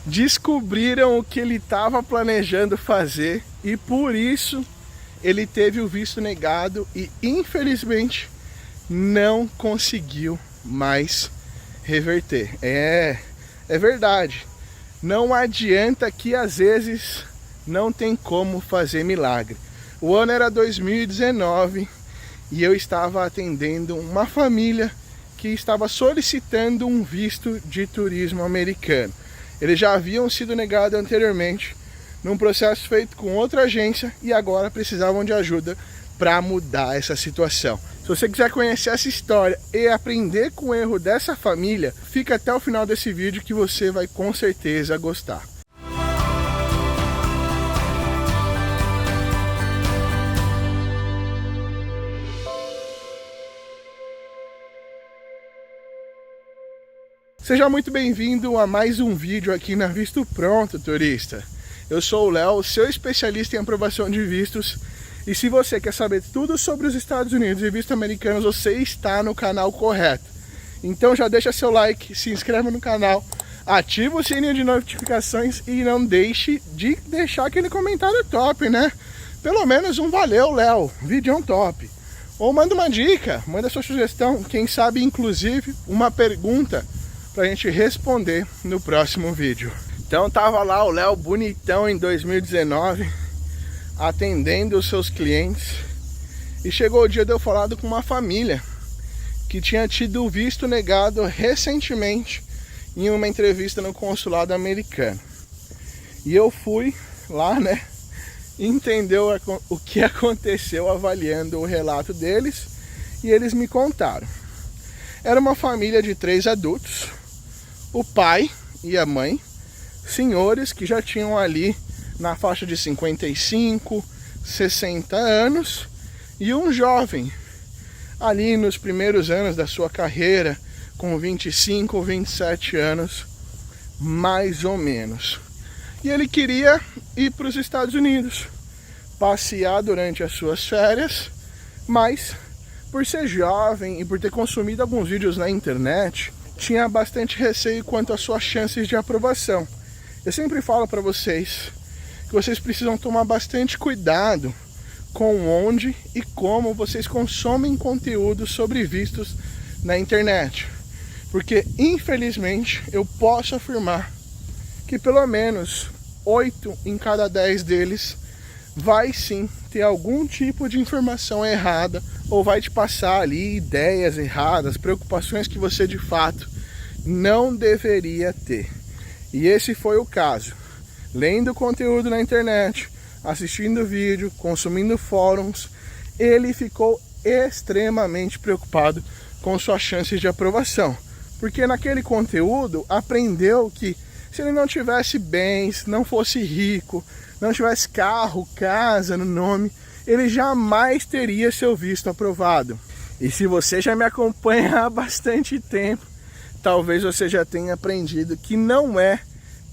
descobriram o que ele estava planejando fazer e por isso ele teve o visto negado e infelizmente não conseguiu mais reverter. É verdade. Não adianta que às vezes não tem como fazer milagre. O ano era 2019 e eu estava atendendo uma família que estava solicitando um visto de turismo americano. Eles já haviam sido negados anteriormente num processo feito com outra agência e agora precisavam de ajuda para mudar essa situação. Se você quiser conhecer essa história e aprender com o erro dessa família, fica até o final desse vídeo que você vai com certeza gostar. Seja muito bem-vindo a mais um vídeo aqui na Visto Pronto, turista. Eu sou o Léo, seu especialista em aprovação de vistos. E se você quer saber tudo sobre os Estados Unidos e vistos americanos, você está no canal correto. Então já deixa seu like, se inscreve no canal, ativa o sininho de notificações e não deixe de deixar aquele comentário top, né? Pelo menos um valeu, Léo, vídeo é um top. Ou manda uma dica, manda sua sugestão, quem sabe inclusive uma pergunta pra gente responder no próximo vídeo. Então tava lá o Léo bonitão em 2019, atendendo os seus clientes, e chegou o dia de eu falar com uma família que tinha tido o visto negado recentemente em uma entrevista no consulado americano. E eu fui lá, né, entender o que aconteceu avaliando o relato deles, e eles me contaram. Era uma família de 3 adultos, o pai e a mãe, senhores que já tinham ali na faixa de 55, 60 anos, e um jovem ali nos primeiros anos da sua carreira, com 25, 27 anos, mais ou menos. E ele queria ir para os Estados Unidos, passear durante as suas férias, mas por ser jovem e por ter consumido alguns vídeos na internet, tinha bastante receio quanto às suas chances de aprovação. Eu sempre falo para vocês que vocês precisam tomar bastante cuidado com onde e como vocês consomem conteúdo sobre vistos na internet. Porque, infelizmente, eu posso afirmar que pelo menos 8 em cada 10 deles vai sim ter algum tipo de informação errada ou vai te passar ali ideias erradas, preocupações que você de fato não deveria ter. E esse foi o caso. Lendo conteúdo na internet, assistindo vídeo, consumindo fóruns, ele ficou extremamente preocupado com suas chances de aprovação. Porque naquele conteúdo aprendeu que se ele não tivesse bens, não fosse rico, não tivesse carro, casa no nome, ele jamais teria seu visto aprovado. E se você já me acompanha há bastante tempo, talvez você já tenha aprendido que não é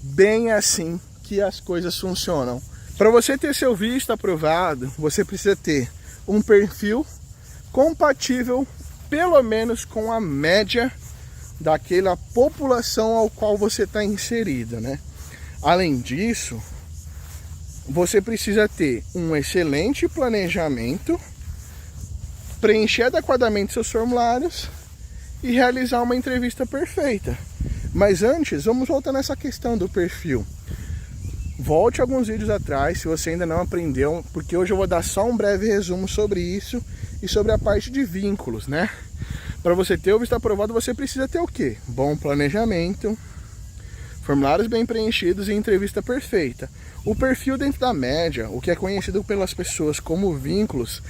bem assim que as coisas funcionam. Para você ter seu visto aprovado, você precisa ter um perfil compatível, pelo menos com a média daquela população ao qual você está inserido, né? Além disso, você precisa ter um excelente planejamento, preencher adequadamente seus formulários e realizar uma entrevista perfeita. Mas antes, vamos voltar nessa questão do perfil. Volte alguns vídeos atrás, se você ainda não aprendeu, porque hoje eu vou dar só um breve resumo sobre isso e sobre a parte de vínculos, né? Para você ter o visto aprovado, você precisa ter o quê? Bom planejamento, formulários bem preenchidos e entrevista perfeita. O perfil dentro da média, o que é conhecido pelas pessoas como vínculos,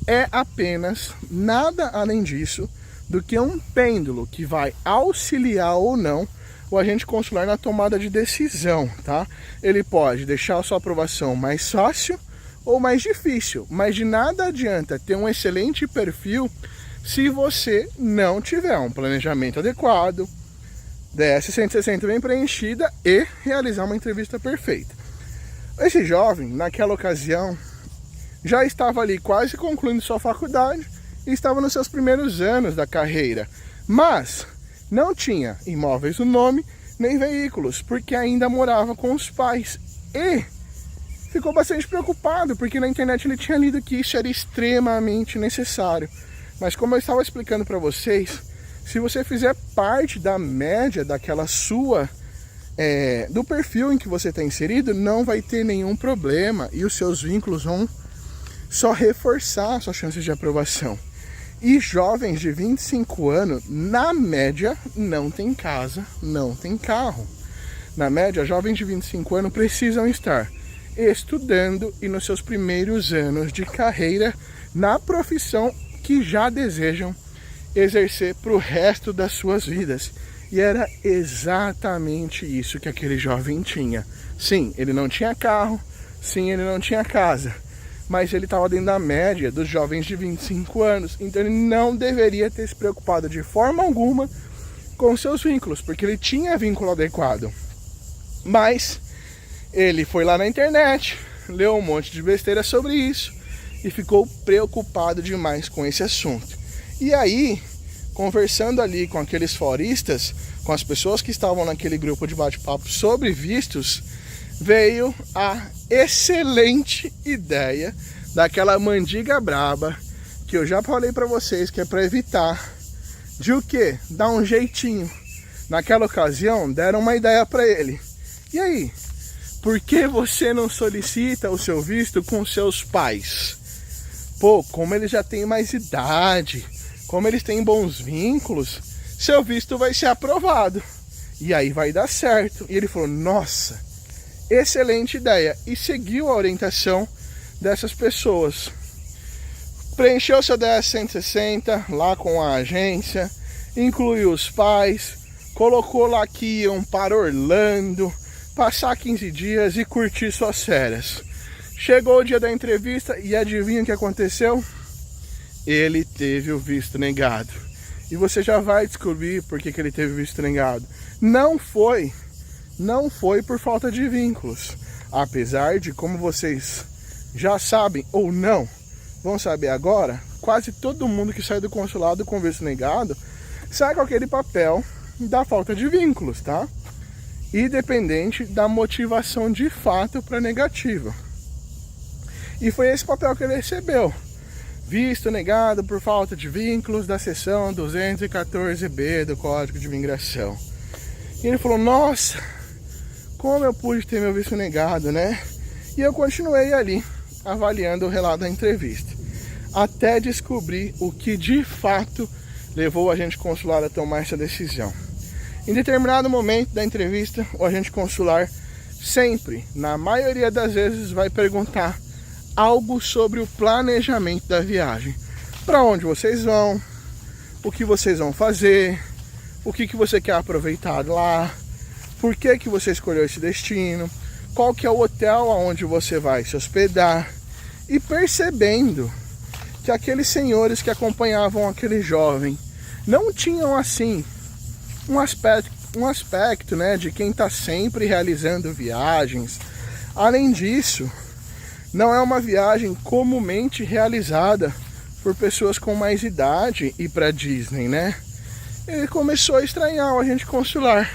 é apenas nada além disso do que um pêndulo que vai auxiliar ou não o agente consular na tomada de decisão, tá? Ele pode deixar a sua aprovação mais fácil ou mais difícil, mas de nada adianta ter um excelente perfil se você não tiver um planejamento adequado, DS 160 bem preenchida e realizar uma entrevista perfeita. Esse jovem, naquela ocasião, já estava ali quase concluindo sua faculdade e estava nos seus primeiros anos da carreira, mas não tinha imóveis no nome, nem veículos, porque ainda morava com os pais. E ficou bastante preocupado, porque na internet ele tinha lido que isso era extremamente necessário. Mas como eu estava explicando para vocês, se você fizer parte da média daquela sua, do perfil em que você está inserido, não vai ter nenhum problema e os seus vínculos vão só reforçar suas chances de aprovação. E jovens de 25 anos, na média, não tem casa, não tem carro. Na média, jovens de 25 anos precisam estar estudando e nos seus primeiros anos de carreira na profissão que já desejam exercer para o resto das suas vidas. E era exatamente isso que aquele jovem tinha. Sim, ele não tinha carro, sim, ele não tinha casa, mas ele estava dentro da média dos jovens de 25 anos, então ele não deveria ter se preocupado de forma alguma com seus vínculos, porque ele tinha vínculo adequado. Mas ele foi lá na internet, leu um monte de besteira sobre isso e ficou preocupado demais com esse assunto. E aí, conversando ali com aqueles foristas, com as pessoas que estavam naquele grupo de bate-papo sobre vistos, veio a excelente ideia daquela mandiga braba que eu já falei para vocês que é para evitar de o quê? Dar um jeitinho. Naquela ocasião deram uma ideia para ele. E aí? Por que você não solicita o seu visto com seus pais? Pô, como eles já têm mais idade, como eles têm bons vínculos, seu visto vai ser aprovado. E aí vai dar certo. E ele falou, nossa, excelente ideia. E seguiu a orientação dessas pessoas. Preencheu seu DS-160 lá com a agência, incluiu os pais, colocou lá que iam para Orlando, passar 15 dias e curtir suas férias. Chegou o dia da entrevista e adivinha o que aconteceu? Ele teve o visto negado. E você já vai descobrir por que ele teve o visto negado. Não foi por falta de vínculos. Apesar de, como vocês já sabem ou não, vão saber agora, quase todo mundo que sai do consulado com visto negado sai com aquele papel da falta de vínculos, tá? Independente da motivação de fato para negativa. E foi esse papel que ele recebeu. Visto negado por falta de vínculos da seção 214B do Código de Imigração. E ele falou, nossa, como eu pude ter meu visto negado, né? E eu continuei ali, avaliando o relato da entrevista, até descobrir o que de fato levou o agente consular a tomar essa decisão. Em determinado momento da entrevista, o agente consular sempre, na maioria das vezes, vai perguntar algo sobre o planejamento da viagem. Para onde vocês vão, o que vocês vão fazer, o que você quer aproveitar lá, por que você escolheu esse destino, qual que é o hotel aonde você vai se hospedar. E percebendo que aqueles senhores que acompanhavam aquele jovem não tinham assim um aspecto, né, de quem está sempre realizando viagens. Além disso, não é uma viagem comumente realizada por pessoas com mais idade ir para Disney, né? Ele começou a estranhar o agente consular.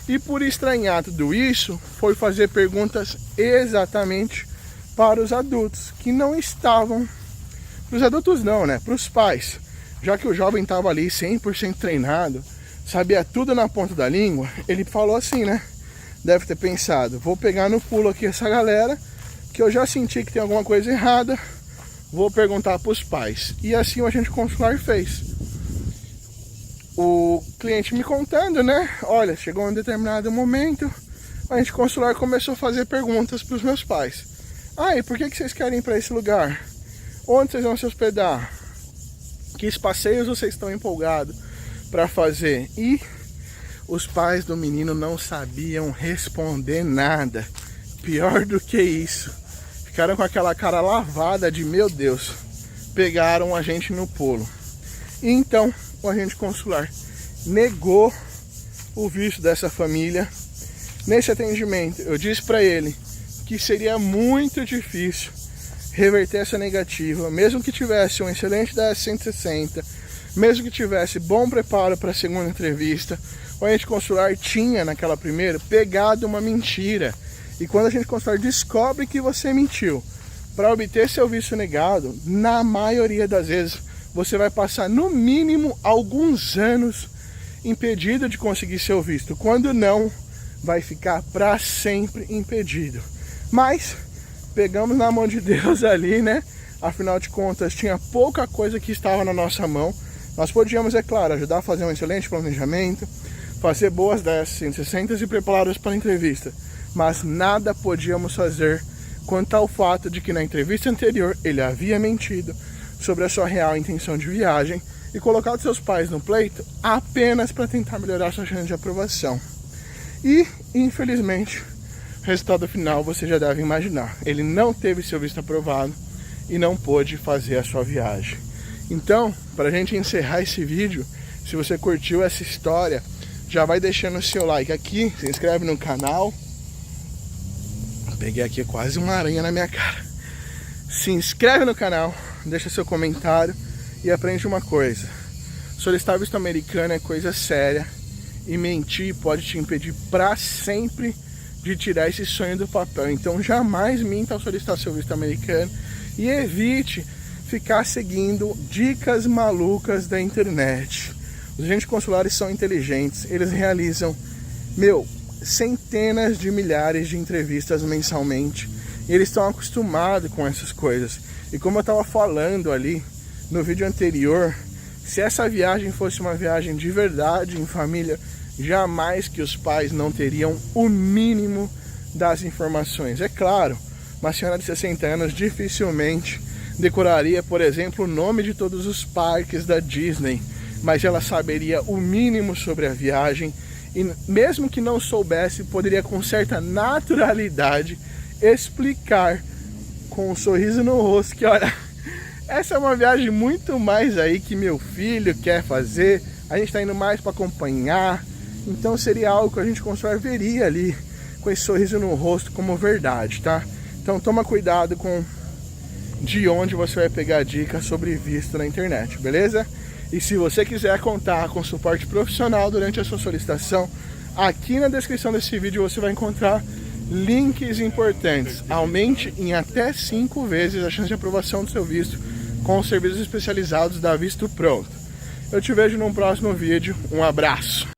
E por estranhar tudo isso, foi fazer perguntas exatamente para os adultos, que não estavam... Para os adultos não, né? Para os pais. Já que o jovem estava ali 100% treinado, sabia tudo na ponta da língua, ele falou assim, né? Deve ter pensado, vou pegar no pulo aqui essa galera, que eu já senti que tem alguma coisa errada, vou perguntar para os pais. E assim o agente consular fez. O cliente me contando, né? Olha, chegou um determinado momento, o agente consular começou a fazer perguntas para os meus pais. Ah, e por que vocês querem ir para esse lugar? Onde vocês vão se hospedar? Que passeios vocês estão empolgados para fazer? E os pais do menino não sabiam responder nada. Pior do que isso, ficaram com aquela cara lavada de meu Deus, pegaram a gente no pulo. E então o agente consular negou o visto dessa família. Nesse atendimento eu disse para ele que seria muito difícil reverter essa negativa, mesmo que tivesse um excelente DS-160, mesmo que tivesse bom preparo para a segunda entrevista, o agente consular tinha naquela primeira pegado uma mentira. E quando a agente consular descobre que você mentiu para obter seu visto negado, na maioria das vezes você vai passar no mínimo alguns anos impedido de conseguir seu visto. Quando não, vai ficar para sempre impedido. Mas pegamos na mão de Deus ali, né? Afinal de contas, tinha pouca coisa que estava na nossa mão. Nós podíamos, é claro, ajudar a fazer um excelente planejamento, fazer boas 10-160 e prepará-los para a entrevista. Mas nada podíamos fazer quanto ao fato de que na entrevista anterior ele havia mentido sobre a sua real intenção de viagem e colocado seus pais no pleito apenas para tentar melhorar sua chance de aprovação. E, infelizmente, o resultado final você já deve imaginar. Ele não teve seu visto aprovado e não pôde fazer a sua viagem. Então, para a gente encerrar esse vídeo, se você curtiu essa história, já vai deixando o seu like aqui, se inscreve no canal. Peguei aqui quase uma aranha na minha cara. Se inscreve no canal, deixa seu comentário e aprende uma coisa. Solicitar visto americano é coisa séria e mentir pode te impedir para sempre de tirar esse sonho do papel. Então jamais minta ao solicitar seu visto americano e evite ficar seguindo dicas malucas da internet. Os agentes consulares são inteligentes, eles realizam, centenas de milhares de entrevistas mensalmente. E eles estão acostumados com essas coisas. E como eu estava falando ali no vídeo anterior, se essa viagem fosse uma viagem de verdade, em família, jamais que os pais não teriam o mínimo das informações. É claro, uma senhora de 60 anos dificilmente decoraria, por exemplo, o nome de todos os parques da Disney, mas ela saberia o mínimo sobre a viagem e mesmo que não soubesse, poderia com certa naturalidade explicar com um sorriso no rosto que, olha, essa é uma viagem muito mais aí que meu filho quer fazer, a gente está indo mais para acompanhar, então seria algo que a gente consular veria ali com esse sorriso no rosto como verdade, tá? Então toma cuidado com de onde você vai pegar dicas sobre visto na internet, beleza? E se você quiser contar com suporte profissional durante a sua solicitação, aqui na descrição desse vídeo você vai encontrar links importantes. Aumente em até 5 vezes a chance de aprovação do seu visto com os serviços especializados da Visto Pronto. Eu te vejo num próximo vídeo. Um abraço!